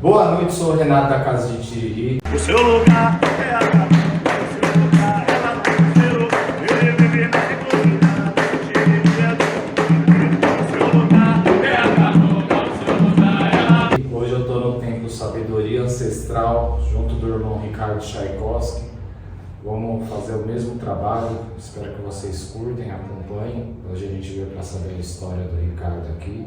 Boa noite, sou Renata Casa de Tiriri. O seu lugar é a casa, o seu lugar é lá no céu. Eu viver na segurança, o seu lugar é a casa, o seu lugar é lá. Hoje eu estou no Templo Sabedoria Ancestral, junto do irmão Ricardo Tchaikovsky. Vamos fazer o mesmo trabalho, espero que vocês curtem, acompanhem. Hoje a gente veio para saber a história do Ricardo aqui.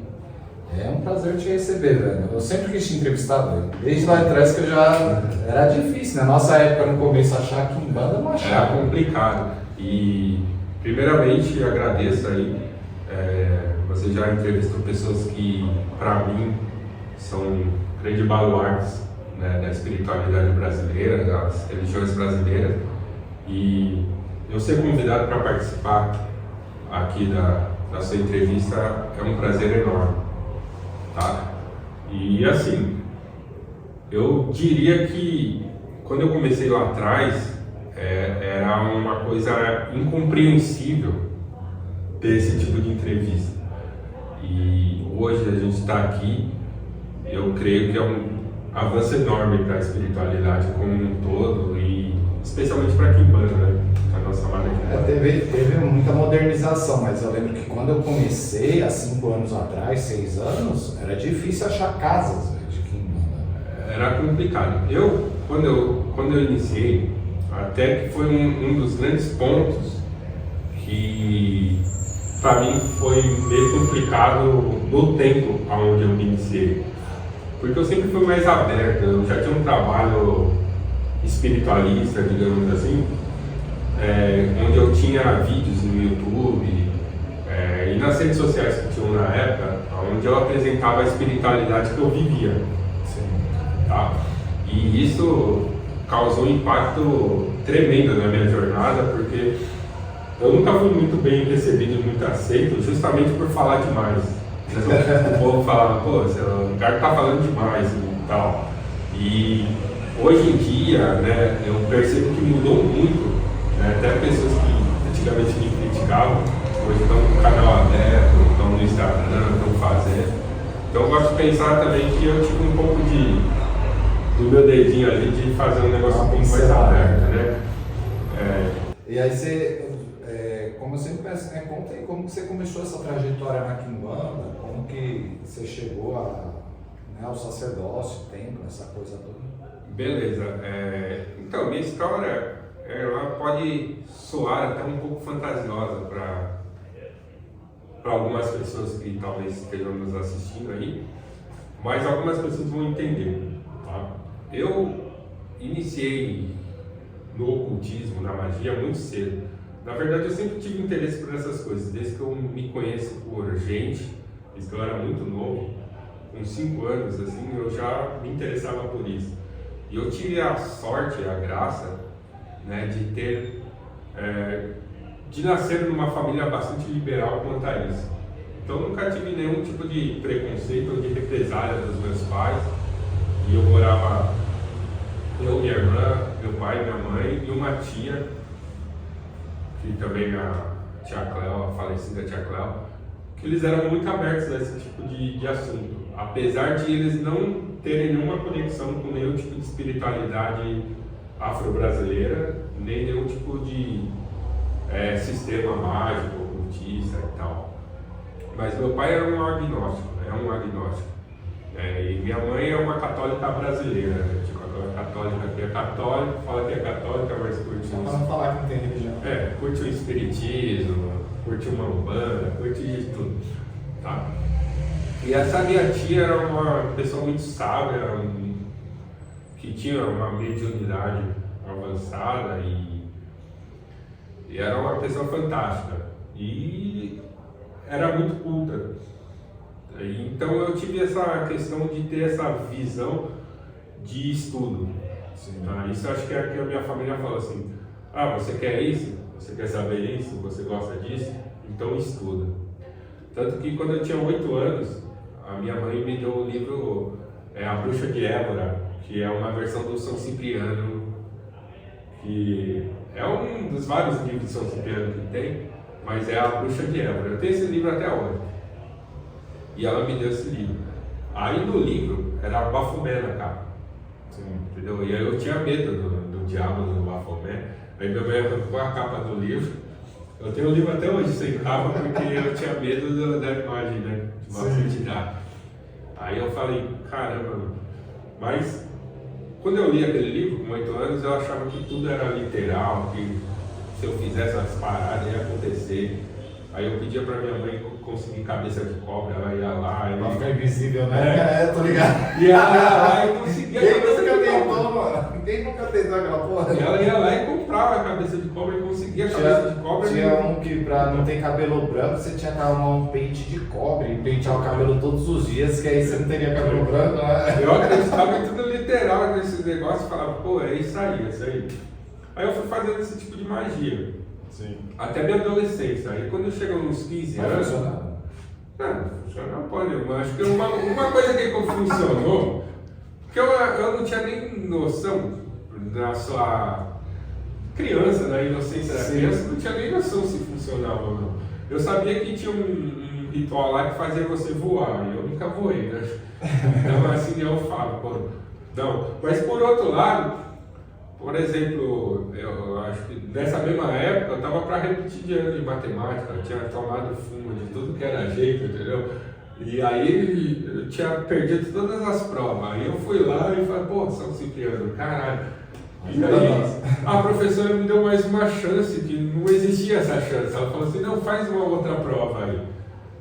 É um prazer te receber, velho. Eu sempre quis te entrevistar, velho. Desde lá atrás que eu já... Era difícil, na nossa época, no começo, achar que em banda não achava. Era complicado. E, primeiramente, agradeço aí. Você já entrevistou pessoas que, para mim, são grandes baluartes, né, da espiritualidade brasileira, das religiões brasileiras. E eu ser convidado para participar aqui da sua entrevista é um prazer enorme. Tá? E assim, eu diria que quando eu comecei lá atrás, era uma coisa incompreensível ter esse tipo de entrevista. E hoje a gente está aqui, eu creio que é um avanço enorme para a espiritualidade como um todo e especialmente para Quimbanda, né? A nossa amada Quimbanda. Teve muita modernização, mas eu lembro que quando eu comecei, há 5 anos atrás, 6 anos, era difícil achar casas, velho, de Quimbanda. Era complicado. Quando eu iniciei, até que foi um dos grandes pontos que para mim foi meio complicado no tempo onde eu iniciei. Porque eu sempre fui mais aberto, eu já tinha um trabalho espiritualista, digamos assim, onde eu tinha vídeos no YouTube e nas redes sociais que tinham na época, onde eu apresentava a espiritualidade que eu vivia. Sim. Tá? E isso causou um impacto tremendo na minha jornada, porque eu nunca fui muito bem recebido, muito aceito, justamente por falar demais. O povo falava, pô, o cara tá falando demais e tal. E hoje em dia, né, eu percebo que mudou muito, né, até pessoas que antigamente me criticavam, hoje estão com o canal aberto, estão no Instagram, estão fazendo. Então eu gosto de pensar também que eu tive um pouco do meu dedinho ali de fazer um negócio um pouco mais aberto, né? E aí você, como eu sempre peço, né, conta aí como que você começou essa trajetória na Quimbanda, como que você chegou ao sacerdócio, templo, essa coisa toda. Beleza. Então, minha história, ela pode soar até um pouco fantasiosa para algumas pessoas que talvez estejam nos assistindo aí, mas algumas pessoas vão entender. Tá? Eu iniciei no ocultismo, na magia, muito cedo. Na verdade, eu sempre tive interesse por essas coisas, desde que eu me conheço por gente, desde que eu era muito novo, com 5 anos, assim, eu já me interessava por isso. E eu tive a sorte, a graça, né, de nascer numa família bastante liberal quanto a isso. Então nunca tive nenhum tipo de preconceito ou de represália dos meus pais. E eu morava, eu, minha irmã, meu pai, minha mãe e uma tia, que também a tia Cléo, a falecida tia Cléo, que eles eram muito abertos a esse tipo de assunto. Apesar de eles não terem nenhuma conexão com nenhum tipo de espiritualidade afro-brasileira, nem nenhum tipo de sistema mágico, ocultista e tal. Mas meu pai era um agnóstico, e minha mãe é uma católica brasileira, né? Tipo, a católica que é católica, fala que é católica, mas curte Só para não falar que não tem religião. curte o espiritismo, curte uma umbanda, curte de tudo, tá? E essa minha tia era uma pessoa muito sábia, que tinha uma mediunidade avançada e era uma pessoa fantástica e era muito culta. Então eu tive essa questão de ter essa visão de estudo. Tá? Isso acho que é que a minha família fala assim, você quer isso? Você quer saber isso? Você gosta disso? Então estuda. Tanto que quando eu tinha 8 anos, a minha mãe me deu o livro A Bruxa de Évora, que é uma versão do São Cipriano, que é um dos vários livros de São Cipriano que tem, mas é A Bruxa de Évora. Eu tenho esse livro até hoje. E ela me deu esse livro. Aí no livro era Baphomet na capa. Sim. Entendeu? E aí eu tinha medo do diabo do Baphomet. Aí minha mãe arrancou a capa do livro. Eu tenho o livro até hoje sem capa porque eu tinha medo da imagem, né? De uma entidade. Aí eu falei, caramba, mas quando eu li aquele livro com 8 anos, eu achava que tudo era literal, que se eu fizesse as paradas ia acontecer. Aí eu pedia pra minha mãe conseguir cabeça de cobra, ela ia lá. Pra ficar invisível, né? Tô ligado. E ela ia lá e conseguia a cabeça de cobra. Mano. Ninguém nunca tentou aquela porra. E ela ia lá e comprava a cabeça de cobra e conseguia a cabeça de cobra. Tinha um que pra não ter cabelo branco, você tinha que arrumar um pente de cobre e pentear o cabelo todos os dias, que aí você não teria cabelo branco, né? Eu acreditava em tudo literal nesses negócios e falava, pô, é isso aí, é isso aí. Aí eu fui fazendo esse tipo de magia. Sim. Até minha adolescência. Aí quando chegou nos 15 anos. Não funciona, pode. Eu acho que uma coisa que funcionou, porque eu não tinha nem noção da sua criança, da inocência da criança, não tinha nem noção se funcionava ou não. Eu sabia que tinha um ritual lá que fazia você voar, e eu nunca voei, né? Então assim eu falo, pô, não. Mas por outro lado, por exemplo, eu acho que nessa mesma época eu estava para repetir de ano de matemática, eu tinha tomado fumo de tudo que era jeito, entendeu? E aí eu tinha perdido todas as provas. Aí eu fui lá e falei, pô, São Cipriano, caralho. E aí a professora me deu mais uma chance, que não existia essa chance. Ela falou assim, não, faz uma outra prova aí.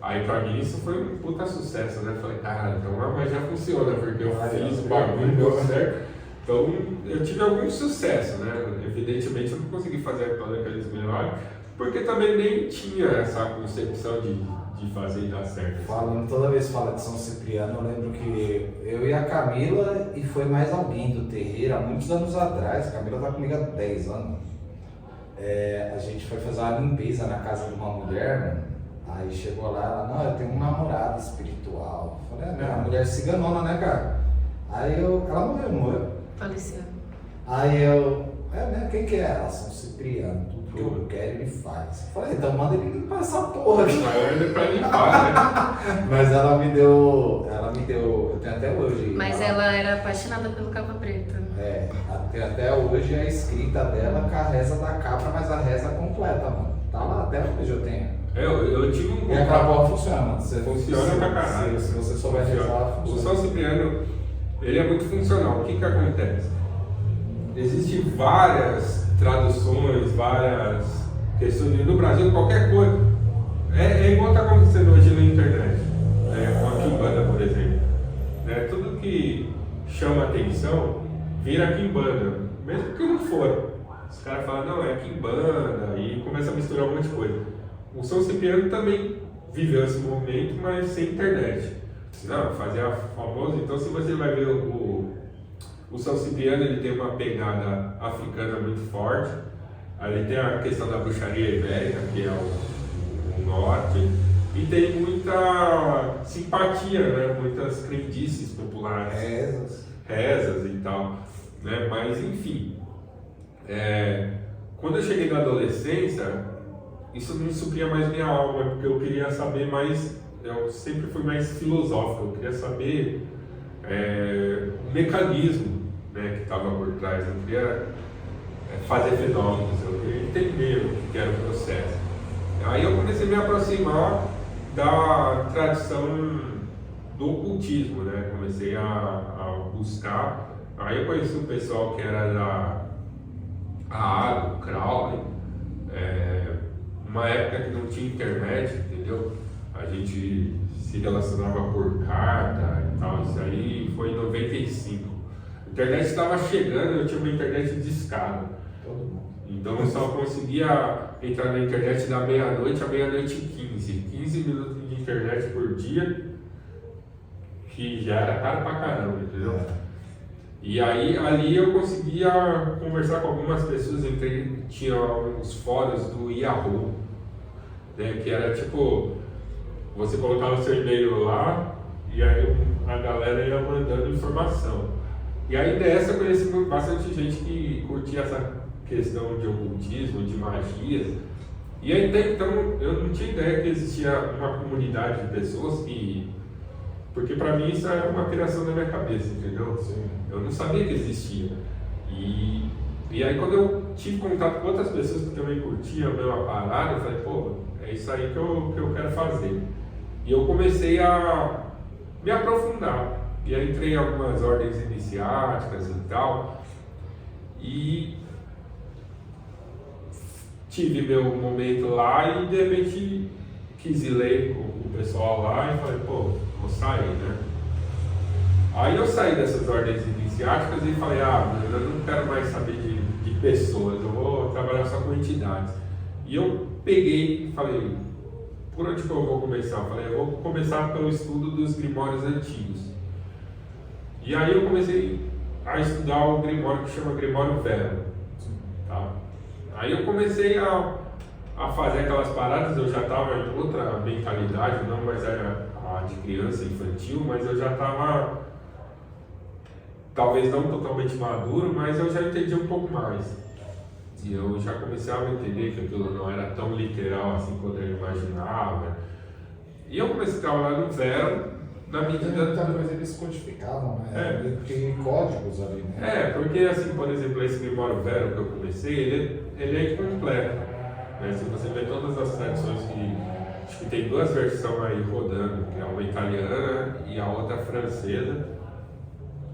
Aí pra mim isso foi um puta sucesso, né? Eu falei, caralho, então a magia funciona, porque eu fiz o bagulho, deu certo. Então, eu tive algum sucesso, né? Evidentemente, eu não consegui fazer todos aqueles milagres, porque também nem tinha essa concepção de fazer e dar certo. Falando, toda vez que fala de São Cipriano, eu lembro que eu e a Camila, e foi mais alguém do terreiro, há muitos anos atrás, a Camila tá comigo há 10 anos, a gente foi fazer uma limpeza na casa de uma mulher, mano. Aí chegou lá, ela, não, eu tenho um namorado espiritual. Eu falei, a mulher ciganona, né, cara? Aí ela morreu. Faleceu. Aí eu, né, quem que é? Ela, São Cipriano, tudo que eu quero ele faz. Eu falei, então manda ele limpar essa porra aqui. Ele pra limpar, né? Mas ela me deu, eu tenho até hoje. Mas ela era apaixonada pelo Capa Preta. Tem até hoje a escrita dela com a reza da capa, mas a reza completa, mano. Tá lá, até hoje eu tenho. Eu tive um E a capa funciona. Funciona pra caralho. Se você souber rezar, O funciona. São Cipriano, ele é muito funcional. O que acontece? Existem várias traduções, várias questões. No Brasil, qualquer coisa. É igual está acontecendo hoje na internet. Com a Quimbanda, por exemplo. Tudo que chama atenção vira Quimbanda. Mesmo que não for. Os caras falam, não, é Quimbanda. E começa a misturar um monte de coisa. O São Cipriano também viveu esse movimento, mas sem internet. Não, fazia famoso. Então, se você vai ver o São Cipriano, ele tem uma pegada africana muito forte. Aí ele tem a questão da bruxaria ibérica, que é o norte. E tem muita simpatia, né? Muitas crendices populares. Rezas e tal. Né? Mas, enfim. Quando eu cheguei na adolescência, isso não supria mais minha alma, porque eu queria saber mais. Eu sempre fui mais filosófico, eu queria saber o mecanismo, né, que estava por trás, eu queria fazer fenômenos, eu queria entender o que era o processo. Aí eu comecei a me aproximar da tradição do ocultismo, né? Comecei a buscar, aí eu conheci um pessoal que era da água, o Crowley, uma época que não tinha internet, entendeu? A gente se relacionava por carta e tal, isso aí foi em 95. A internet estava chegando, eu tinha uma internet de escada. Então eu só conseguia entrar na internet da meia-noite à meia-noite e 15 minutos de internet por dia, que já era caro pra caramba, entendeu? E aí ali eu conseguia conversar com algumas pessoas, tinha uns fóruns do Yahoo, né, que era tipo, você colocava o seu e-mail lá e aí a galera ia mandando informação. E aí nessa eu conheci bastante gente que curtia essa questão de ocultismo, de magias. E até então eu não tinha ideia que existia uma comunidade de pessoas que Porque para mim isso era uma criação da minha cabeça, entendeu? Sim. Eu não sabia que existia. E aí quando eu tive contato com outras pessoas que também curtiam a mesma parada, eu falei, pô, é isso aí que eu quero fazer. E eu comecei a me aprofundar. E aí entrei em algumas ordens iniciáticas e tal. E tive meu momento lá e de repente quis ir ler com o pessoal lá e falei, pô, vou sair, né? Aí eu saí dessas ordens iniciáticas e falei, mas eu não quero mais saber de pessoas, eu vou trabalhar só com entidades. E eu peguei e falei, por onde que eu vou começar? Eu falei, eu vou começar pelo estudo dos grimórios antigos. E aí eu comecei a estudar o grimório que chama Grimório Vero. Tá? Aí eu comecei a fazer aquelas paradas, eu já estava em outra mentalidade, não mais era a de criança, infantil, mas eu já estava, talvez não totalmente maduro, mas eu já entendi um pouco mais. E eu já comecei a entender que aquilo não era tão literal assim quanto eu imaginava. E eu comecei a trabalhar no Vero, na medida... Muita coisa eles codificavam, né? Tem códigos ali, né? Porque assim, por exemplo, esse Grimório Vero que eu comecei, ele é incompleto. Né? Se você vê todas as tradições acho que tem duas versões aí rodando, que é uma italiana e a outra francesa.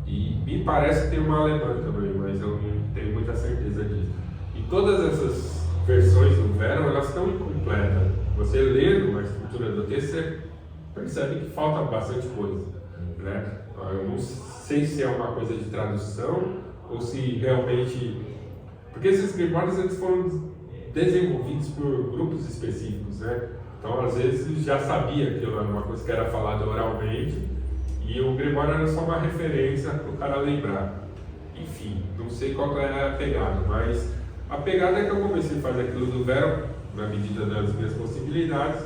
E me parece que tem uma alemã também, mas eu não tenho muita certeza disso. E todas essas versões do Vero, elas estão incompletas. Você lendo a estrutura do texto, você percebe que falta bastante coisa. Né? Eu não sei se é uma coisa de tradução ou se realmente... Porque esses grimórios eles foram desenvolvidos por grupos específicos, né? Então, às vezes, já sabia que era uma coisa que era falada oralmente e o grimório era só uma referência para o cara lembrar. Enfim, não sei qual era a pegada, mas a pegada é que eu comecei a fazer aquilo do Vero, na medida das minhas possibilidades.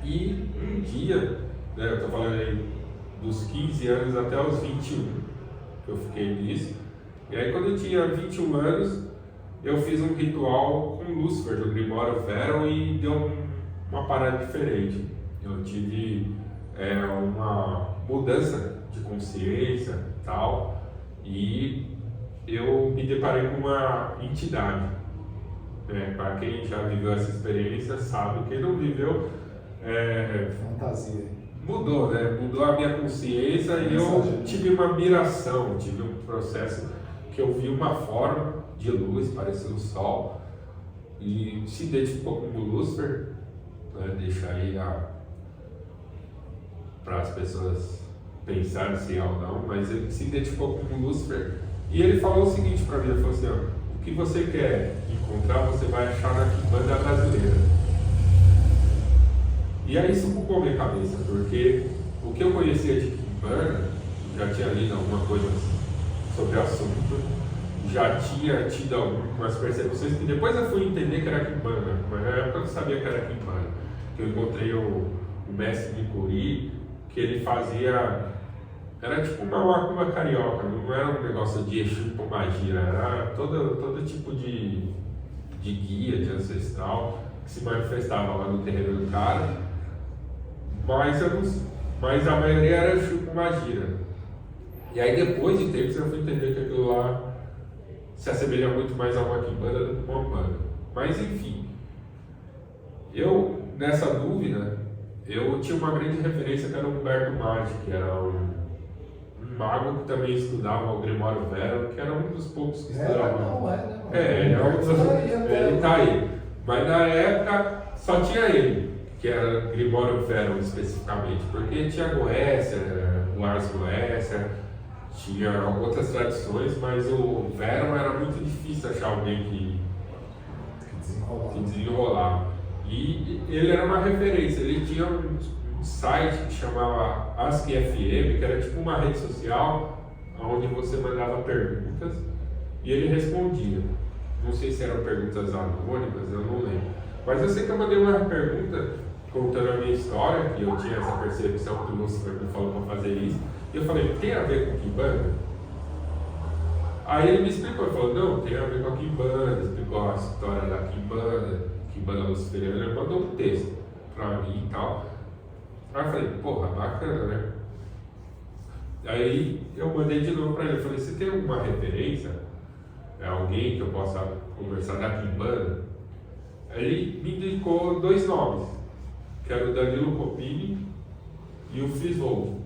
E um dia, né, eu estou falando aí dos 15 anos até os 21, que eu fiquei nisso. E aí, quando eu tinha 21 anos, eu fiz um ritual com Lúcifer do Grimório Vero e deu uma parada diferente. Eu tive uma mudança de consciência e tal, e eu me deparei com uma entidade. Para quem já viveu essa experiência sabe, quem não viveu... Fantasia. Mudou, né? Mudou a minha consciência e eu tive uma miração, tive um processo que eu vi uma forma de luz, parecia o sol, e se identificou como Lúcifer, né? Deixa aí para as pessoas pensarem se é ou não, mas ele se identificou como Lúcifer, e ele falou o seguinte para mim, ele falou assim, o que você quer encontrar, você vai achar na Quimbanda brasileira. E aí isso bugou minha cabeça, porque o que eu conhecia de Quimbanda, já tinha lido alguma coisa sobre o assunto, já tinha tido algumas percepções que depois eu fui entender que era Quimbanda, mas na época eu não sabia que era Quimbanda. Eu encontrei o mestre de Curi, que ele fazia, era tipo uma macumba carioca, não era um negócio de Exu com magia, era todo tipo de guia, de ancestral, que se manifestava lá no terreno do cara. Mas a maioria era Exu com magia. E aí depois de tempos eu fui entender que aquilo lá se assemelha muito mais a uma quimbanda do que uma umbanda. Mas enfim, eu nessa dúvida, eu tinha uma grande referência que era o Humberto Maggi, que era um mago que também estudava o Grimório Vero, que era um dos poucos que estudava. Ele tá aí. Mas na época só tinha ele, que era Grimório Vero especificamente, porque tinha Goécia, o Ars Goécia, tinha outras tradições, mas o Vero era muito difícil achar alguém que desenrolava. E ele era uma referência, ele tinha um site que chamava AskFM, que era tipo uma rede social onde você mandava perguntas e ele respondia. Não sei se eram perguntas anônimas, eu não lembro. Mas eu sei que eu mandei uma pergunta contando a minha história, que eu tinha essa percepção que o Lúcifer me falou para fazer isso. E eu falei, tem a ver com Quimbanda? Aí ele me explicou, ele falou, não, tem a ver com a Quimbanda, explicou a história da Quimbanda Luciferiana, ele mandou um texto para mim e tal. Aí eu falei, porra, bacana, né? Aí eu mandei de novo pra ele, eu falei, você tem alguma referência? É alguém que eu possa conversar da Kimbanda? Ele me indicou 2 nomes, que era o Danilo Copini e o Frisvold.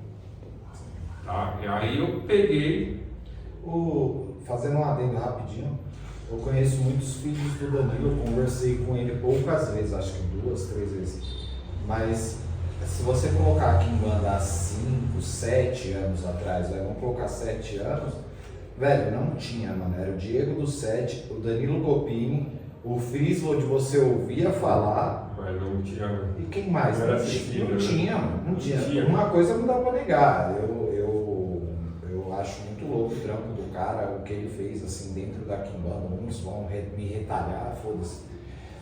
Tá? E aí eu peguei... Fazendo um adendo rapidinho, eu conheço muitos filhos do Danilo, eu conversei com ele poucas vezes, acho que 2, 3 vezes. Mas se você colocar aqui em banda há 5, 7 anos atrás, vamos colocar 7 anos, velho, não tinha, mano. Era o Diego do 7, o Danilo Copini, o Frisvold você ouvia falar. Mas não tinha. E quem mais? Não era Não acessível, tinha, mano. Não tinha. Uma coisa não dá pra negar. Eu acho muito louco o trampo do cara, o que ele fez assim dentro da Kimbanda. Uns vão me retalhar, foda-se.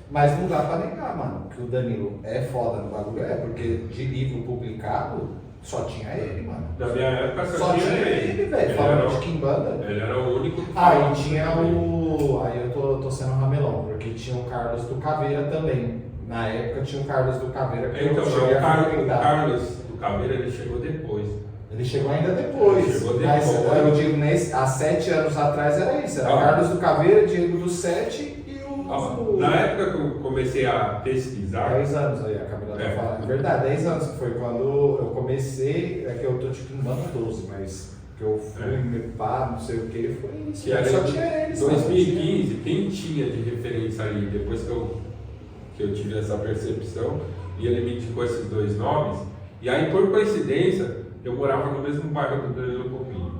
Mas não dá pra negar, mano, que o Danilo é foda no bagulho, porque de livro publicado só tinha ele, mano. Na minha época Só tinha ele, velho, falando de Kimbanda. Ele era o único. E tinha o. Aí eu tô sendo ramelão, porque tinha o Carlos do Caveira também. Na época tinha o Carlos do Caveira que Então, eu cheguei a o frequentar. Carlos do Caveira ele chegou depois. Ele chegou ainda depois. Ele chegou Mas depois. eu digo, há 7 anos atrás era isso. Era Carlos do Caveira, Diego do 7 e o. Na época que eu comecei a pesquisar. 10 anos aí, a Camila tá falando. É verdade, 10 anos que foi quando eu comecei. É que eu tô tipo em banda 12, mas que eu fui me pá, não sei o que, foi isso. Só tinha eles. 2015, quem tinha de referência ali, depois que eu tive essa percepção, e ele me indicou esses 2 nomes, e aí por coincidência, eu morava no mesmo bairro do Danilo Copini,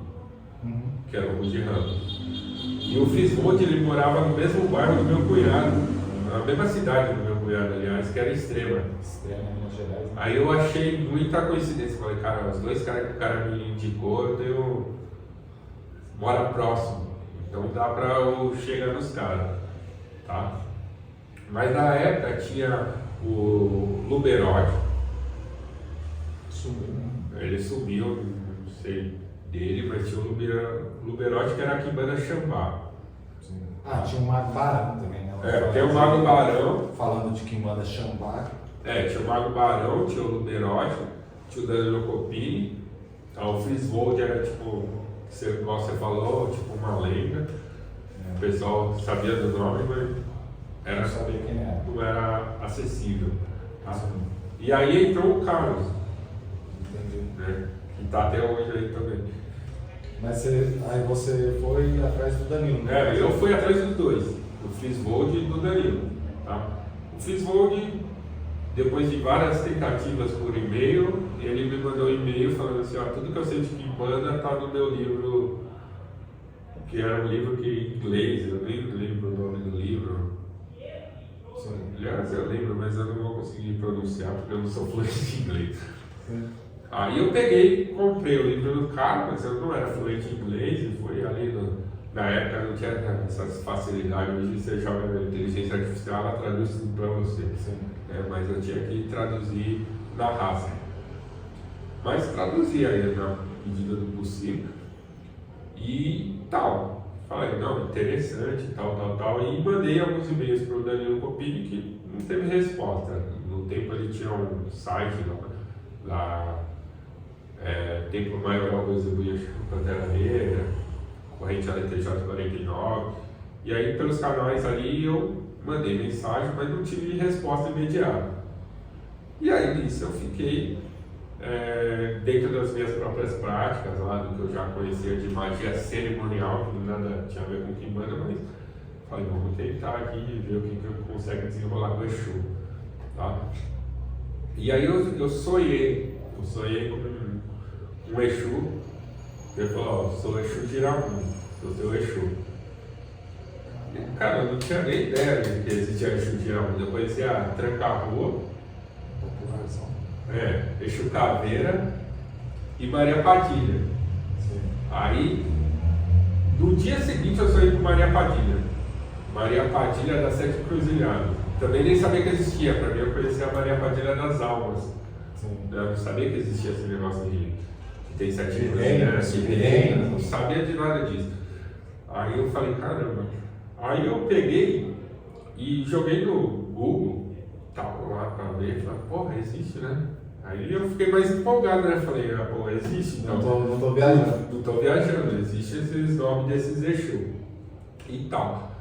que era o Rude Ramos. E o Frisvold, ele morava no mesmo bairro do meu cunhado, na mesma cidade do meu cunhado, aliás, que era Extrema. Extrema, Minas Gerais. Aí eu achei muita coincidência, falei, cara, os 2 caras que o cara me indicou, mora próximo, então dá pra eu chegar nos caras, tá? Mas na época tinha o Luberotti. Sumiu, né? Ele sumiu, não sei dele, mas tinha o Luberotti que era a Kimbanda Xambá. Tinha o Mago Barão também, né? Tem o Mago Barão. Falando de Kimbanda Xambá. Tinha o Mago Barão, tinha o Luberotti, tinha o Danilo Copini. O Frisvold era tipo, igual você falou, tipo uma lenda. O pessoal sabia do nome, mas Não sabia quem era. não era acessível. Tá? E aí entrou o Carlos. Entendi. Né? Que tá até hoje aí também. Mas aí você foi atrás do Danilo, né? Eu fui atrás dos 2, do Frisvold e do Danilo. Tá? O Frisvold, depois de várias tentativas por e-mail, ele me mandou um e-mail falando assim, tudo que eu sei de Kimbanda tá no meu livro, que era um livro que em inglês, eu nem lembro o nome do livro. Sim. Aliás, eu lembro, mas eu não vou conseguir pronunciar porque eu não sou fluente em inglês. Sim. Aí eu peguei, comprei o livro do cara, mas eu não era fluente em inglês, e foi ali na época não tinha essas facilidades, hoje você joga na inteligência artificial, ela traduz tudo para você. Mas eu tinha que traduzir na raça. Mas traduzi aí na medida do possível. E tal. Falei, não, interessante, tal. E mandei alguns e-mails para o Danilo Copini que não teve resposta. No tempo ele tinha um site lá Templo Maioral do Exibui Pantera Negra, Corrente LTJ 49. E aí pelos canais ali eu mandei mensagem, mas não tive resposta imediata. E aí nisso eu fiquei dentro das minhas próprias práticas, lá do que eu já conhecia de magia cerimonial, que nada tinha a ver com Kimbanda, mas falei, vamos tentar aqui e ver o que eu consigo desenrolar com o Exu. Tá? E aí eu sonhei com um Exu, ele falou, sou Exu Giramu, sou seu Exu. E, cara, eu não tinha nem ideia de que existia Exu Giramu, eu conhecia Tranca-Rua, Exu Caveira e Maria Padilha. Sim. Aí, no dia seguinte eu sonhei com Maria Padilha. Maria Padilha das 7 Cruzilhadas. Também nem sabia que existia, para mim eu conhecia a Maria Padilha das Almas. Sim. Eu não sabia que existia esse negócio de que tem 7 De cruzilhadas, de reino, reino, não sabia de nada disso. Aí eu falei, caramba. Aí eu peguei e joguei no Google, tal, lá pra ver, falei, porra, existe, né? Aí eu fiquei mais empolgado, né? Falei, pô, existe então. Não tô viajando. Não tô viajando, existe esses nomes desses Exu e tal.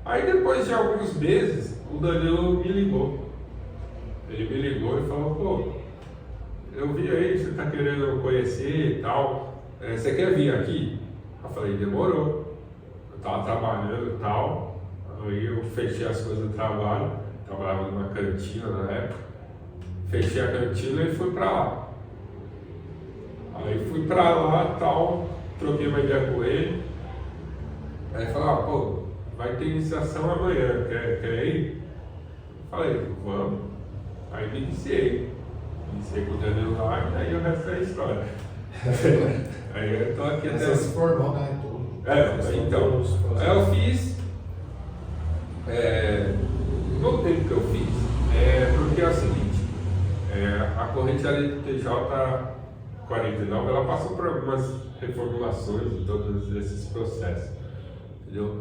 Aí depois de alguns meses, o Danilo me ligou. Ele me ligou e falou, pô, eu vi aí, você tá querendo conhecer e tal, você quer vir aqui? Eu falei, demorou. Eu tava trabalhando e tal, aí eu fechei as coisas do trabalho, trabalhava numa cantina na época, fechei a cantina e fui pra lá. Aí fui pra lá e tal, troquei uma ideia com ele, aí ele falou, pô, vai ter iniciação amanhã, quer ir? Falei, vamos. Aí me iniciei com o Danilo lá e aí o resto é história. Aí eu tô aqui até... Você se formou, né? Então, aí eu fiz, no tempo que eu fiz, porque é o seguinte, a corrente ali do TJ 49, ela passou por algumas reformulações em todos esses processos, entendeu?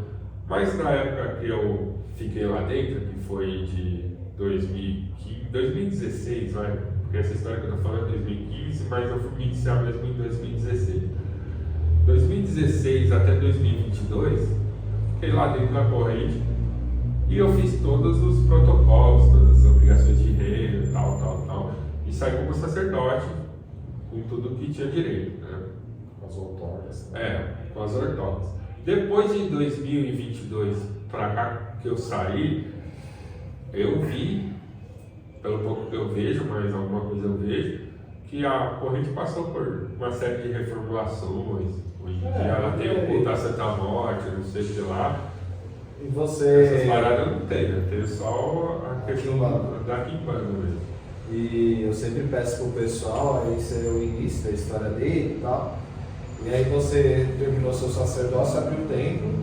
Mas na época que eu fiquei lá dentro, que foi de 2016, vai, porque essa história que eu tô falando é 2015, mas eu fui me iniciar mesmo em 2016. 2016 até 2022, fiquei lá dentro da corrente e eu fiz todos os protocolos, todas as obrigações de rei, tal, e saí como sacerdote com tudo que tinha direito, né? Com as outorgas. Com as outorgas. Depois de 2022 para cá que eu saí, eu vi, pelo pouco que eu vejo, mas alguma coisa eu vejo, que a corrente passou por uma série de reformulações. Hoje em dia ela tem o culto à Santa Morte, não sei o que lá. E você... Essas paradas não tem, né? Tem só a questão da quimbanda mesmo. E eu sempre peço pro pessoal, aí ser o início da história dele e tal. E aí você terminou seu sacerdócio, abriu o templo.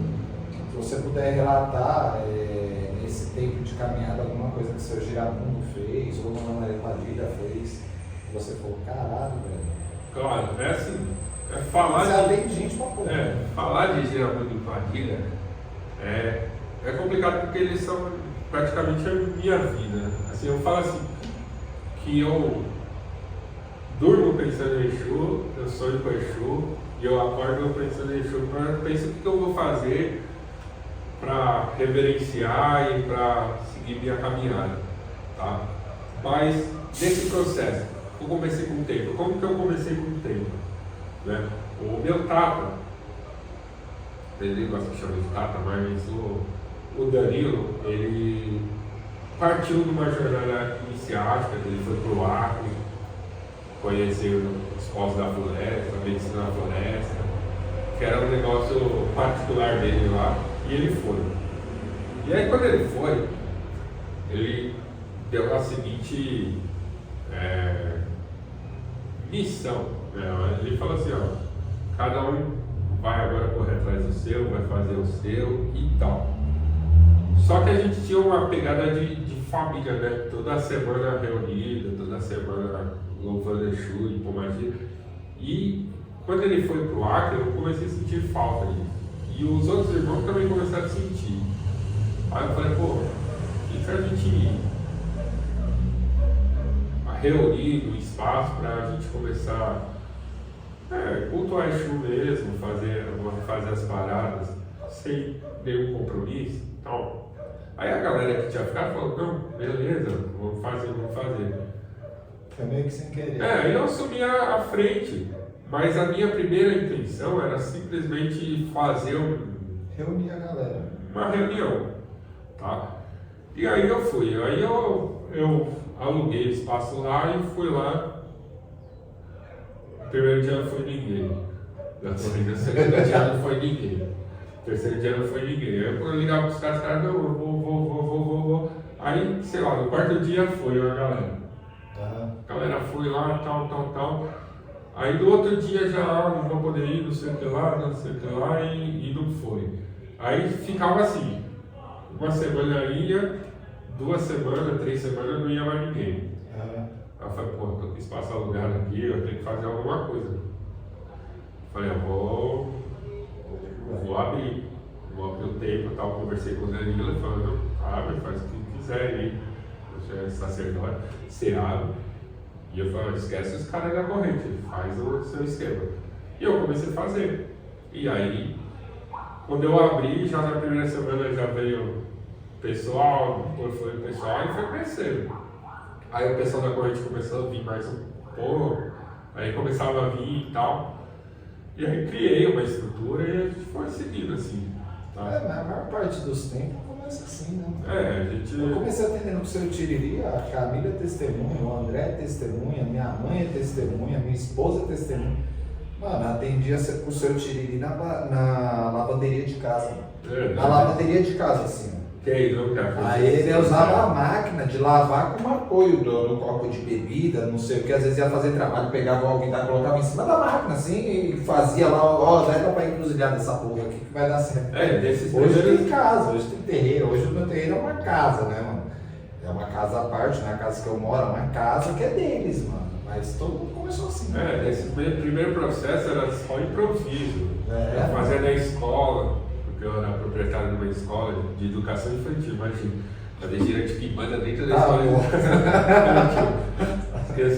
Se você puder relatar nesse tempo de caminhada alguma coisa que seu Giramundo fez, ou a Maria Padilha fez, você falou, caralho, velho. Claro, assim, falar você atende gente pra porra. Falar de Giramundo e Padilha é complicado porque eles são praticamente a minha vida. Assim, eu falo assim, que eu durmo pensando em Exu, eu sonho com Exu, e eu acordo pensando em Exu, penso o que eu vou fazer para reverenciar e para seguir minha caminhada, tá? Mas nesse processo, eu comecei com o tempo. Como que eu comecei com o tempo? Né? O meu tata, ele gosta de chamar de tata, mas o Danilo, ele partiu de uma jornada iniciática, ele foi para o Acre, conheceu os povos da floresta, a medicina da floresta, que era um negócio particular dele lá, e ele foi. E aí quando ele foi, ele deu a seguinte missão, né? Ele falou assim, cada um vai agora correr atrás do seu, vai fazer o seu e tal. Só que a gente tinha uma pegada de família, né? Toda semana reunida, toda semana louvando Exu e Pomagia. E quando ele foi pro Acre, eu comecei a sentir falta disso. E os outros irmãos também começaram a sentir. Aí eu falei, pô, e se a gente reunir um espaço para a gente começar cultuar Exu mesmo, fazer as paradas sem nenhum compromisso e tal. Aí a galera que tinha ficado falou, não, beleza, vamos fazer. Foi meio que sem querer. Eu assumi a frente, mas a minha primeira intenção era simplesmente fazer reunir a galera. Uma reunião, tá? E aí eu fui, aí eu aluguei espaço lá e fui lá. O primeiro dia não foi ninguém. O segundo dia não foi ninguém. O terceiro dia não foi ninguém. Aí eu ligava pros caras, não, eu vou. Aí, sei lá, no quarto dia foi a galera. A galera foi lá, tal. Aí no outro dia já não vou poder ir, não sei o que lá, e não foi. Aí ficava assim, uma semana ia, 2 semanas, 3 semanas não ia mais ninguém. Aí eu falei, pô, tô com espaço alugado aqui, eu tenho que fazer alguma coisa. Falei, eu vou abrir o tempo e tal. Conversei com o Danilo, ele falou, não, abre, faz o que quiser aí. Você é sacerdote, você abre. E eu falei, esquece os caras da corrente, faz o seu esquema. E eu comecei a fazer. E aí, quando eu abri, já na primeira semana já veio pessoal, depois foi pessoal e foi crescendo. Aí o pessoal da corrente começou a vir mais um pouco, aí começava a vir e tal. E aí criei uma estrutura e a gente foi seguindo assim. Tá? Mas a maior parte dos tempos começa assim, né? A gente... Eu comecei atendendo com o seu Tiriri, a Camila é testemunha, o André é testemunha, minha mãe é testemunha, minha esposa é testemunha. Mano, atendia com o seu Tiriri na lavanderia de casa. Na lavanderia de casa, assim. Que aí, não quer fazer. Aí ele usava a máquina de lavar como apoio do copo de bebida, não sei o que, às vezes ia fazer trabalho, pegava alguém da colocava em cima da máquina, assim, e fazia lá, ó, leva pra encruzilhar dessa porra aqui que vai dar certo. Desses Hoje primeiros... tem casa, hoje tem terreiro, hoje o meu terreiro é uma casa, né, mano? É uma casa à parte, não é a casa que eu moro, é uma casa que é deles, mano. Mas todo mundo começou assim. Né? Esse primeiro processo era só improviso. Eu fazia na escola. Eu era proprietário de uma escola de educação infantil, imagina. Fazer girante de banda dentro da escola infantil.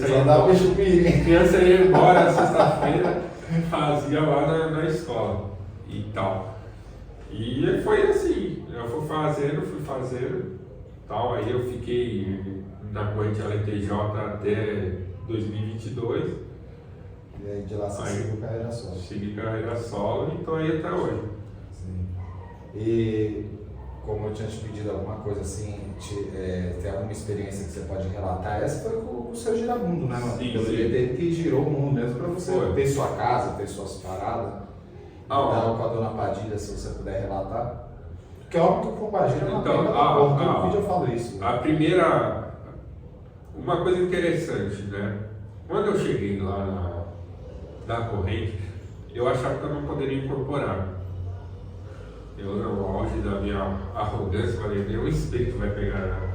Só dá um chupim. Criança ia embora sexta-feira, fazia lá na escola e tal. E foi assim, eu fui fazendo, tal. Aí eu fiquei na corrente LTJ até 2022. E aí de lá você seguiu carreira solo. Segui carreira solo e estou aí até hoje. E como eu tinha te pedido alguma coisa assim, tem alguma experiência que você pode relatar? Essa foi com o seu giramundo, né, mano? Sim, Pelo jeito dele que girou o mundo mesmo pra você ter sua casa, ter suas paradas. Então, com a dona Padilha, se você puder relatar. Porque é óbvio que o Padilha é uma então, todo vídeo eu falo isso. A primeira, uma coisa interessante, né? Quando eu cheguei lá na corrente, eu achava que eu não poderia incorporar. Eu, no auge da minha arrogância, falei, nenhum espírito vai pegar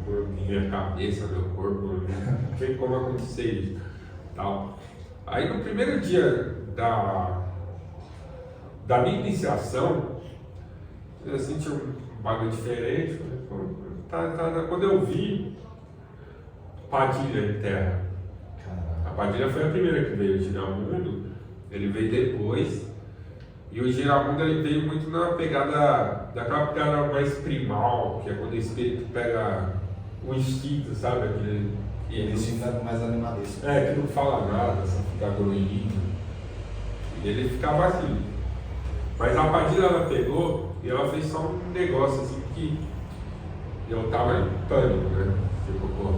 minha cabeça, meu corpo, não tem como acontecer isso. Tal. Aí no primeiro dia da minha iniciação, eu senti um bagulho diferente. Quando eu vi Padilha em terra, a Padilha foi a primeira que veio tirar o mundo, ele veio depois. E o Giramundo ele veio muito na pegada daquela pegada mais primal, que é quando o espírito pega o instinto, sabe? Ele instinto mais animalista. Que não fala nada, só fica gruindo. E ele ficava assim. Mas a Padilha ela pegou e ela fez só um negócio assim que eu tava em pânico, né? Tipo, pô,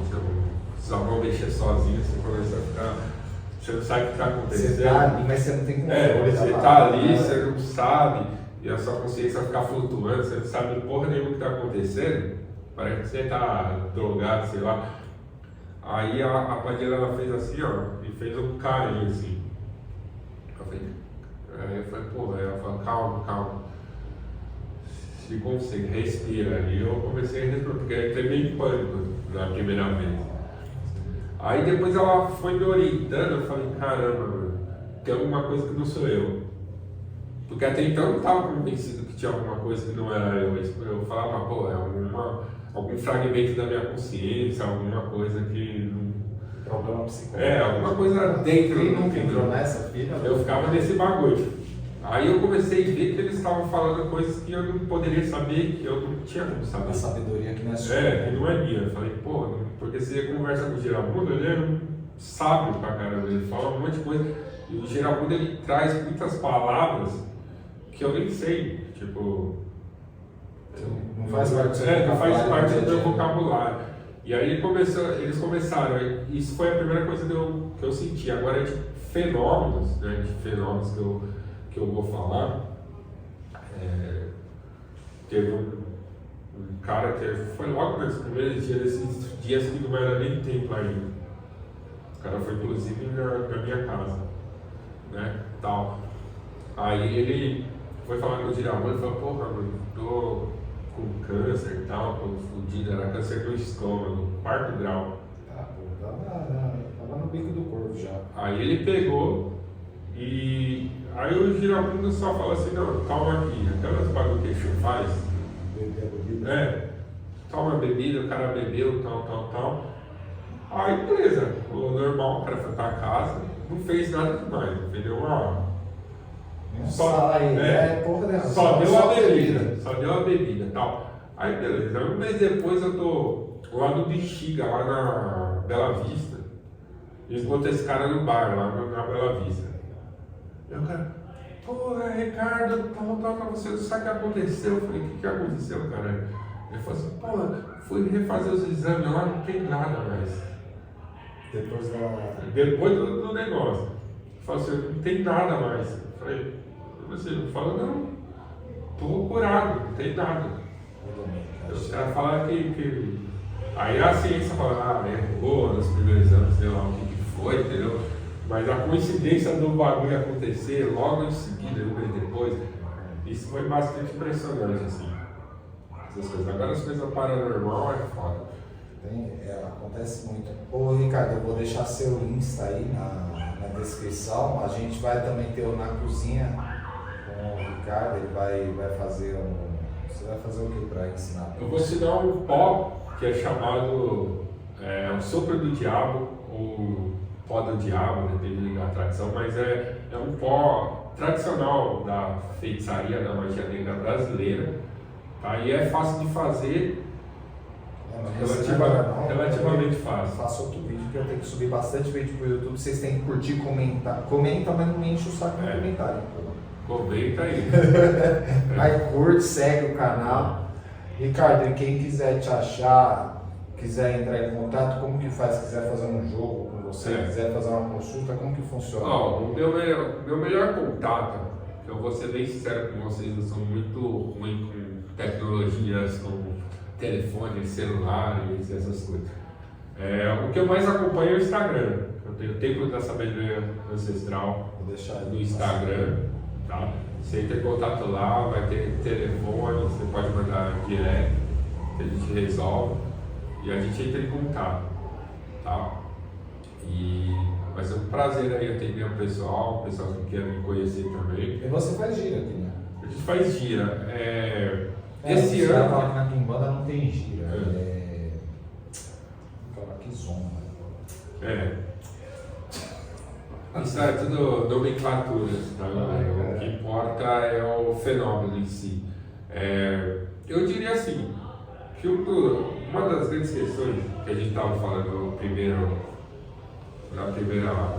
se eu vou mexer sozinho, você começa a ficar. Você não sabe o que está acontecendo. Você tá ali, mas você não tem controle. Você está ali, você não sabe, e a sua consciência vai ficar flutuando, você não sabe porra nenhuma o que está acontecendo. Parece que você está drogado, sei lá. Aí a Padilha ela fez assim, ó, e fez um carinho assim. Aí eu falei, pô, aí ela falou, calma. Se consegue, respira. E eu comecei a respirar, porque eu entrei meio em pânico na primeira vez. Aí depois ela foi me orientando, eu falei, caramba, tem alguma coisa que não sou eu. Porque até então eu não estava convencido que tinha alguma coisa que não era eu. Eu falava, pô, é algum fragmento da minha consciência, alguma coisa que não... Problema psicológico. Alguma coisa dentro. Quem nunca entrou nessa filha? Eu ficava nesse bagulho. Aí eu comecei a ver que eles estavam falando coisas que eu não poderia saber, que eu não tinha como saber. A sabedoria que não é sua. Que não é minha. Eu falei, pô, porque se você conversa com o Giramundo, ele é um sábio pra caramba, ele fala um monte de coisa. E o Giramundo ele traz muitas palavras que eu nem sei, tipo. Não faz parte não faz parte do meu vocabulário. E aí eles começaram, isso foi a primeira coisa que eu senti. Agora de fenômenos, né? De fenômenos que eu vou falar. Teve um cara que foi logo nos primeiros dias, desses dias que não era nem tempo ainda. O cara foi inclusive na minha casa, né, tal. Aí ele foi falar com o Giramundo e falou, porra, mano, tô com câncer e tal, tô fudido, era câncer do estômago, 4º grau. Tava no bico do corpo já. Aí ele pegou e aí o Giramundo só fala assim, não, calma aqui, aquelas bagulho que ele faz. Beber a bebida? Toma bebida, o cara bebeu, tal. Aí, beleza, o normal, o cara foi pra casa, não fez nada demais, entendeu? Só deu a bebida, só deu a bebida e tal. Aí, beleza, um mês depois eu tô lá no Bexiga, lá na Bela Vista, e encontro esse cara no bar, lá na Bela Vista. E o cara, porra, Ricardo, tal, você não sabe o que aconteceu? Eu falei, o que aconteceu, cara? Ele falou assim, porra, fui refazer os exames lá, não tem nada mais. Depois do negócio. Ele falou assim, não tem nada mais. Eu falei, você não fala, não, tô curado, não tem nada. Os caras falaram que. Aí a ciência fala, errou nos primeiros anos, sei lá o que foi, entendeu? Mas a coincidência do bagulho acontecer logo em seguida, um mês depois, isso foi bastante impressionante, assim. Essas coisas. Agora as coisas paranormal é foda. Acontece muito. Ô Ricardo, eu vou deixar seu Insta aí na descrição. A gente vai também ter o Na Cozinha com o Ricardo, ele vai fazer Você vai fazer o que para ensinar? Eu vou ensinar um pó que é chamado o sopro do diabo, ou pó do diabo, dependendo da tradição, mas é um pó tradicional da feitiçaria, da magia negra brasileira, tá? E é fácil de fazer. Relativamente fácil. Faço outro vídeo que eu tenho que subir bastante vídeo pro YouTube. Vocês têm que curtir, comentar. Comenta, mas não me enche o saco no comentário. Comenta aí. Aí curte, segue o canal. Ricardo, e quem quiser te achar, quiser entrar em contato, como que faz? Quiser fazer um jogo com você, quiser fazer uma consulta, como que funciona? O meu melhor contato, que eu vou ser bem sincero com vocês, eu sou muito ruim com tecnologias, com telefones, celulares, essas coisas. O que eu mais acompanho é o Instagram. Eu tenho o Templo da Sabedoria Ancestral no Instagram, tá? Você entra em contato lá, vai ter telefone, você pode mandar direto, que a gente resolve e a gente entra em contato, tá? E vai ser um prazer aí atender o pessoal que quer me conhecer também. E você faz gira aqui, né? A gente faz gira. Esse ano. Fala que na Quimbanda não tem gira. Que zona. Isso é tudo nomenclaturas, tá, galera? O que importa é o fenômeno em si. Eu diria assim, que uma das grandes questões que a gente estava falando na primeira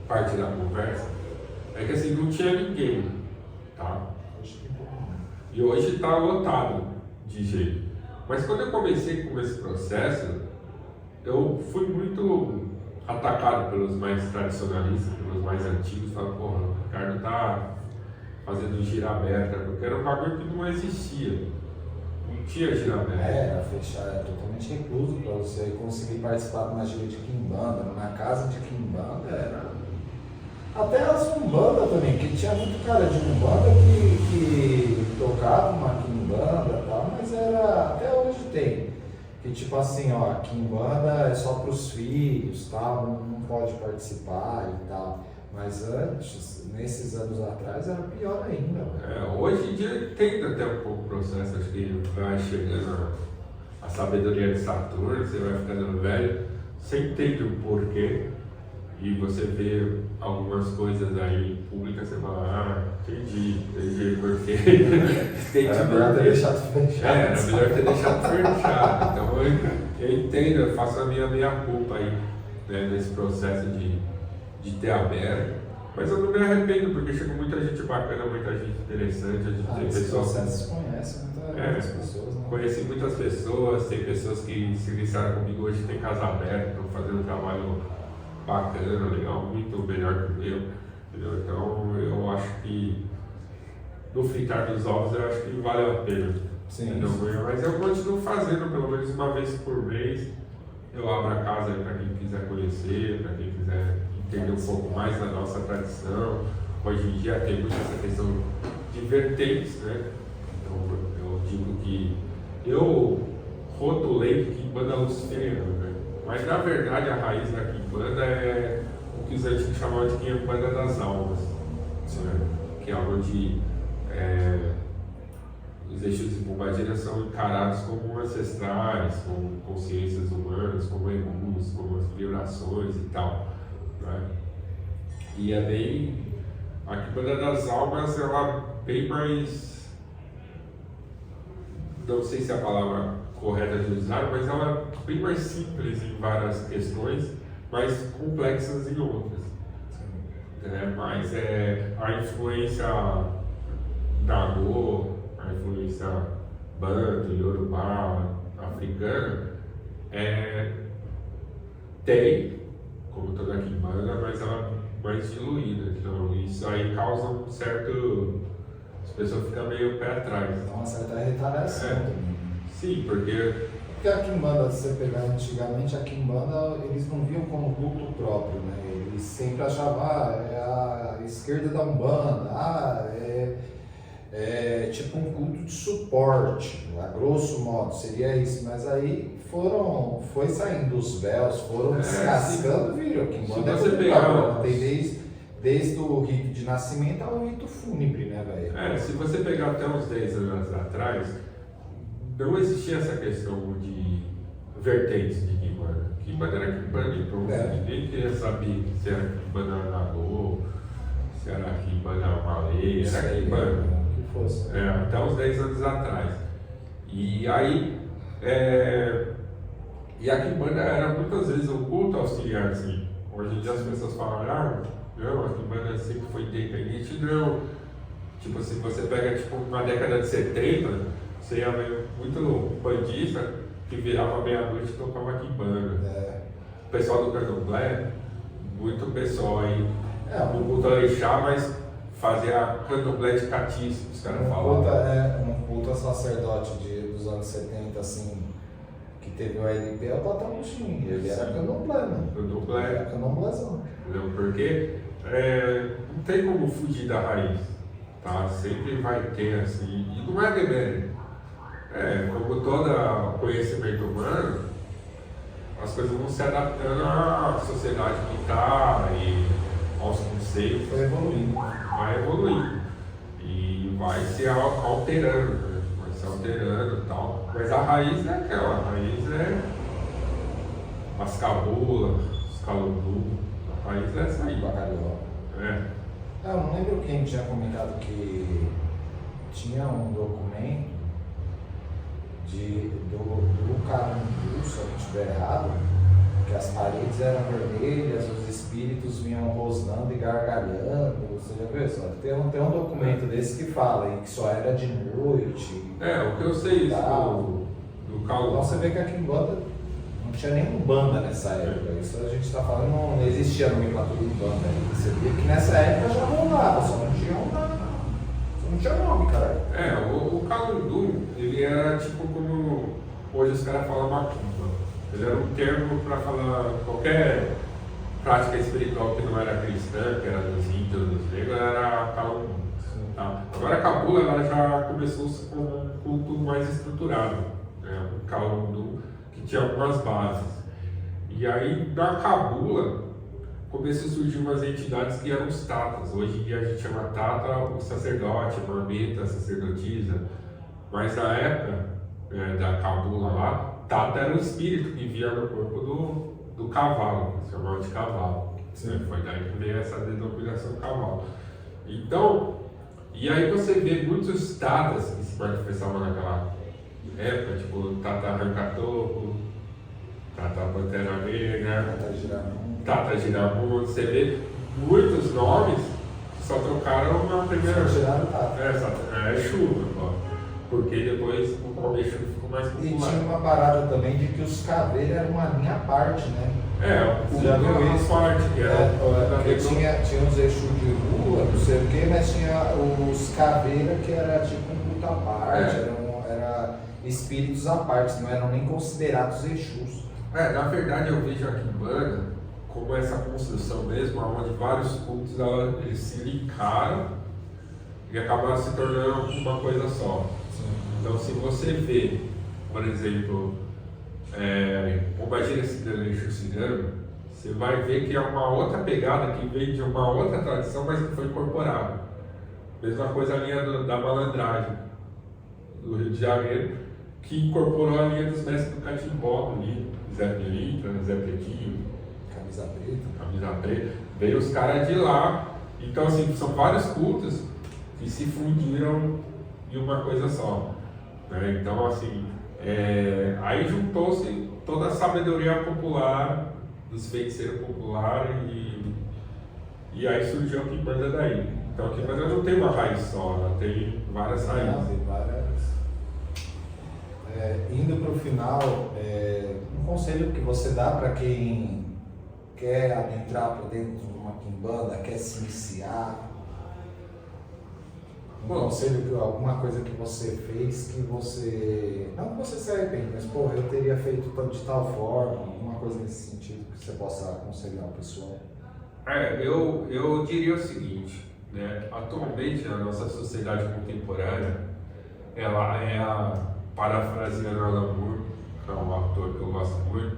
parte da conversa é que assim, não tinha ninguém, tá? E hoje está lotado de jeito. Mas quando eu comecei com esse processo, eu fui muito atacado pelos mais tradicionalistas, pelos mais antigos. Falaram, porra, o Ricardo tá fazendo gira aberta, porque era um bagulho que não existia. Não tinha gira aberta. Era fechado, era totalmente recluso para você conseguir participar de uma gira de quimbanda. Na casa de quimbanda era. Até as umbanda também, que tinha muito cara de umbanda que tocava uma quimbanda e tal, mas era, até hoje tem, que tipo assim, ó, a quimbanda é só para os filhos, tal, não pode participar e tal, mas antes, nesses anos atrás, era pior ainda. Hoje em dia tem até um pouco o processo, acho que vai chegando a sabedoria de Saturno, você vai ficando velho, você entende o porquê. E você vê algumas coisas aí públicas, você fala, entendi, porque era melhor ter deixado fechado. Era melhor ter deixado fechado. Então eu entendo, eu faço a minha meia-culpa aí, né, nesse processo de ter aberto. Mas eu não me arrependo, porque chegou muita gente bacana, muita gente interessante, a gente tem pessoas. Você conhece muitas pessoas, né? Conheci muitas pessoas, tem pessoas que se iniciaram comigo hoje, tem casa aberta, estão fazendo um trabalho bacana, legal, muito melhor que o meu, entendeu? Então eu acho que no fritar dos ovos eu acho que vale a pena. Sim. Mas eu continuo fazendo pelo menos uma vez por mês. Eu abro a casa para quem quiser conhecer, para quem quiser entender um pouco mais da nossa tradição. Hoje em dia tem muito essa questão de vertentes, né? Então eu digo que eu rotulei Quimbanda luciferiana, né? Mas na verdade a raiz da Quimbanda é o que os antigos chamavam de Quimbanda das almas, né? Que é onde os Exus de Pombagira são encarados como ancestrais, como consciências humanas, como egus, como vibrações e tal, né? E é bem... A Quimbanda das Almas, ela é bem mais... Não sei se é a palavra correta de usar, mas ela é bem mais simples em várias questões, mais complexas em outras. Mas a influência Nagô, a influência Banto, Yorubá, africana, tem, como toda a Quimbanda, mas ela é mais diluída. Então isso aí causa um certo... As pessoas ficam meio pé atrás. Então, uma certa retaliação também. Sim, porque a Quimbanda, se você pegar antigamente, a Quimbanda, eles não viam como culto próprio, né? Eles sempre achavam, é a esquerda da Umbanda, é tipo um culto de suporte, a grosso modo, seria isso. Mas aí foi saindo os véus, foram descascando, viram? A Quimbanda se você pegar... tem desde o rito de nascimento ao rito fúnebre, né, velho? Se você pegar até uns 10 anos atrás, não existia essa questão de vertentes de Quimbanda. Quimbanda era Quimbanda e pronto. Ninguém queria saber se era Quimbanda Nagô, se era Quimbanda Malê, era Quimbanda. Que fosse. Até uns 10 anos atrás. E aí, e a Quimbanda era muitas vezes um culto auxiliar, assim. Hoje em dia as pessoas falam, não, a Quimbanda sempre foi independente, não. Tipo, se você pega uma década de 70, você ia ver muito bandista que virava meia-noite e tocava Quimbanda. O pessoal do Candomblé, muito pessoal aí, no culto orixá, mas fazia Candomblé de catiço, os caras falam. Um culto a sacerdote dos anos 70, assim, que teve o LP, é o Patamuxim. Ele era Candomblé, né? Candomblé. Era Candomblézão. Entendeu? Porque não tem como fugir da raiz, tá? Sempre vai ter, assim, e não é demérito. Como todo conhecimento humano, as coisas vão se adaptando à sociedade que está e aos conceitos. Vai evoluindo. E vai se alterando, né? Vai se alterando e tal. Mas a raiz é aquela, a raiz é as cabulas, os calundu, a raiz é essa aí. Bacalhau. Eu não lembro quem tinha comentado que tinha um documento do Carundu, se eu não estiver errado, que as paredes eram vermelhas, os espíritos vinham rosnando e gargalhando. Você já viu isso? Tem um documento desse que fala que só era de noite. O que eu sei isso do Carundu. Então você vê que a Quimbanda não tinha nem Umbanda nessa época. Isso a gente está falando, não existia nomenclatura Umbanda. Você vê que nessa época já rolava, só não tinha não tinha nome, cara. O Calundu, ele era tipo como hoje os caras falam macumba. Ele era um termo para falar qualquer prática espiritual que não era cristã, que era dos índios, dos negros, era Calundu. Tá? Agora a Cabula ela já começou com um culto mais estruturado, né? Um Calundu que tinha algumas bases. E aí na Cabula começou a surgir umas entidades que eram os tatas. Hoje em dia a gente chama tata o sacerdote, marmita, sacerdotisa. Mas na época da cabula lá, tata era o espírito que via no corpo do cavalo, que se chamava de cavalo. Foi daí que veio essa denominação cavalo. Então, e aí você vê muitos tatas que se manifestavam naquela época, tipo tata arranca-toco, tata pantera negra, Tata Giramundo, você vê muitos nomes que só trocaram na primeira. Só tiraram Tata. Chuva, porque depois o nome Exu ficou mais popular. E tinha uma parada também de que os caveiros eram uma linha à parte, né? Você já viu isso? Parte, que era tinha uns Exu de rua, não sei o que, mas tinha os caveiras que era tipo um culto à parte, era espíritos à parte, não eram nem considerados Exus. Na verdade eu vejo a Quimbanda como essa construção mesmo, onde vários cultos eles se ligaram e acabaram se tornando uma coisa só. Então, se você vê, por exemplo, Pombagira Cigana e Exu Cigano, você vai ver que é uma outra pegada que vem de uma outra tradição, mas que foi incorporada. Mesma coisa a linha da malandragem. do Rio de Janeiro, que incorporou a linha dos mestres do catimbó ali, Zé Pelita, Zé Pretinho, Camisa Preta, veio os caras de lá. Então, assim, são vários cultos que se fundiram em uma coisa só, né? Então, assim, aí juntou-se toda a sabedoria popular, dos feiticeiros populares, e aí surgiu a Quimbanda daí. Então a Quimbanda não tem uma raiz só, ela tem várias raízes. Tem várias. Indo para o final, um conselho que você dá para quem quer adentrar para dentro de uma Quimbanda, quer se iniciar? Conselho, alguma coisa que você fez que você, não que você se arrepende, mas pô, eu teria feito de tal forma, alguma coisa nesse sentido que você possa aconselhar o pessoal? Eu diria o seguinte, né? Atualmente a nossa sociedade contemporânea, ela é parafraseando Alan Moore, que é um autor que eu gosto muito,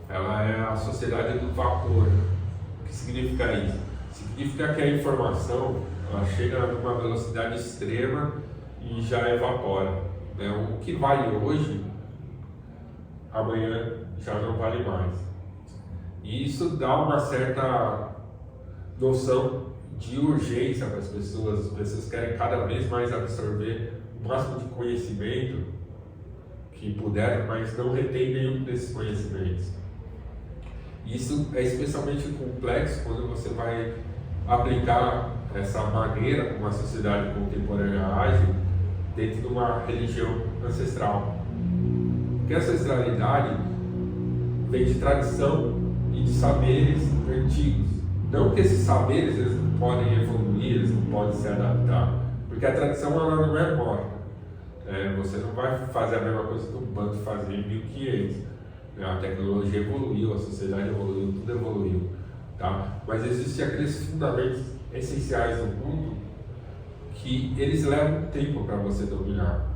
ela é a sociedade do vapor. O que significa isso? Significa que a informação ela chega numa velocidade extrema e já evapora, né? O que vale hoje, amanhã já não vale mais. E isso dá uma certa noção de urgência para as pessoas querem cada vez mais absorver o máximo de conhecimento que puder, mas não retém nenhum desses conhecimentos. Isso é especialmente complexo quando você vai aplicar essa maneira como a sociedade contemporânea age dentro de uma religião ancestral. Porque a ancestralidade vem de tradição e de saberes antigos. Não que esses saberes eles não podem evoluir, eles não podem se adaptar, porque a tradição ela não é morta. Você não vai fazer a mesma coisa que o bando fazia em 1500. A tecnologia evoluiu, a sociedade evoluiu, tudo evoluiu. Tá? Mas existem aqueles fundamentos essenciais do mundo que eles levam tempo para você dominar.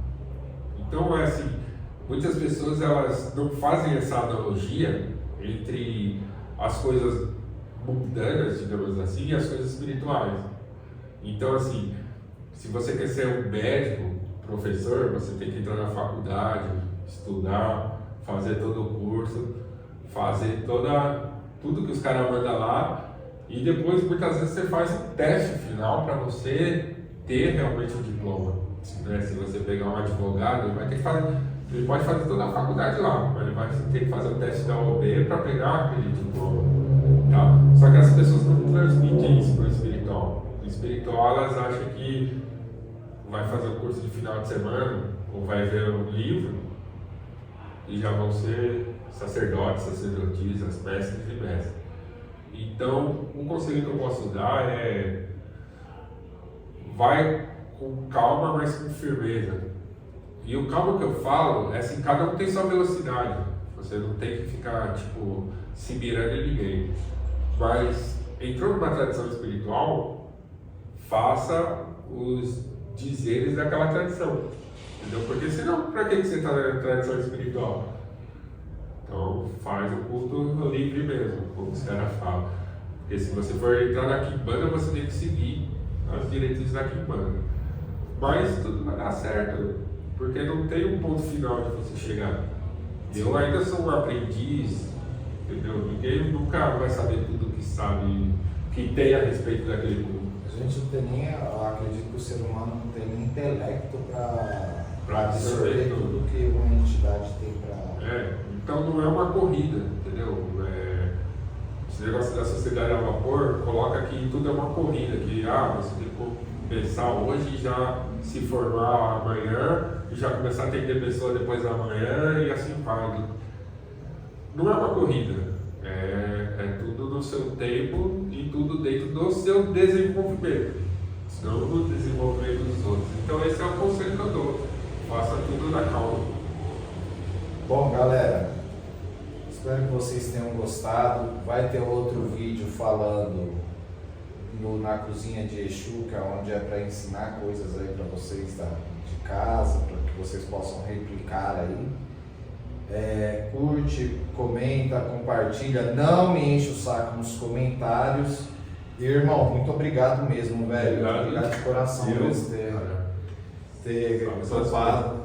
Então é assim, muitas pessoas elas não fazem essa analogia entre as coisas mundanas, digamos assim, e as coisas espirituais. Então assim, se você quer ser um médico, professor, você tem que entrar na faculdade, estudar, fazer todo o curso, fazer tudo que os caras mandam lá, e depois muitas vezes você faz um teste final para você ter realmente um diploma. Né? Se você pegar um advogado, ele vai ter que fazer, ele pode fazer toda a faculdade lá, mas ele vai ter que fazer o teste da OAB para pegar aquele diploma. Tá? Só que as pessoas não transmitem isso para o espiritual. O espiritual elas acham que vai fazer o curso de final de semana ou vai ver um livro e já vão ser sacerdotes, sacerdotisas, mestres e mestres. Então, um conselho que eu posso dar é: vai com calma, mas com firmeza. E o calma que eu falo é assim, cada um tem sua velocidade. Você não tem que ficar, se mirando em ninguém. Mas, entrou numa tradição espiritual, faça os dizeres daquela tradição. Entendeu? Porque senão, para que você está na tradição espiritual? Então, faz o culto livre mesmo, como os caras falam. Porque se você for entrar na Quimbanda, você tem que seguir as diretrizes da Quimbanda. Mas tudo vai dar certo, porque não tem um ponto final de você chegar. Eu ainda sou um aprendiz, entendeu? Ninguém nunca vai saber tudo que sabe, que tem a respeito daquele culto. A gente não tem nem, eu acredito que o ser humano não tem nem intelecto para absorver tudo que uma entidade tem para... Então não é uma corrida, entendeu? Esse negócio da sociedade a vapor coloca que tudo é uma corrida, que você tem que começar hoje e já se formar amanhã e já começar a atender pessoa depois da manhã e assim vai. Não é uma corrida, é tudo no seu tempo e tudo dentro do seu desenvolvimento, não no desenvolvimento dos outros. Então esse é o conselho que eu dou, faça tudo na calma. Bom, galera, espero que vocês tenham gostado. Vai ter outro vídeo falando na cozinha de Exu, que é onde é para ensinar coisas aí para vocês de casa, para que vocês possam replicar aí. Curte, comenta, compartilha, não me enche o saco nos comentários. E, irmão, muito obrigado mesmo, velho. Obrigado de coração por esse tempo. ter topado.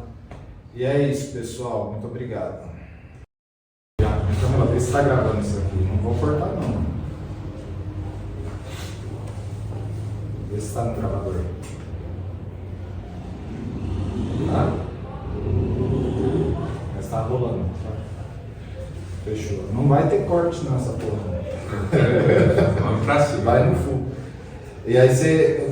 E é isso, pessoal. Muito obrigado. Camila, vê se está gravando isso aqui. Não vou cortar, não. Vê se está no gravador. Tá? Mas está rolando. Tá? Fechou. Não vai ter corte nessa porra. Vamos pra cima. Vai no full. E aí você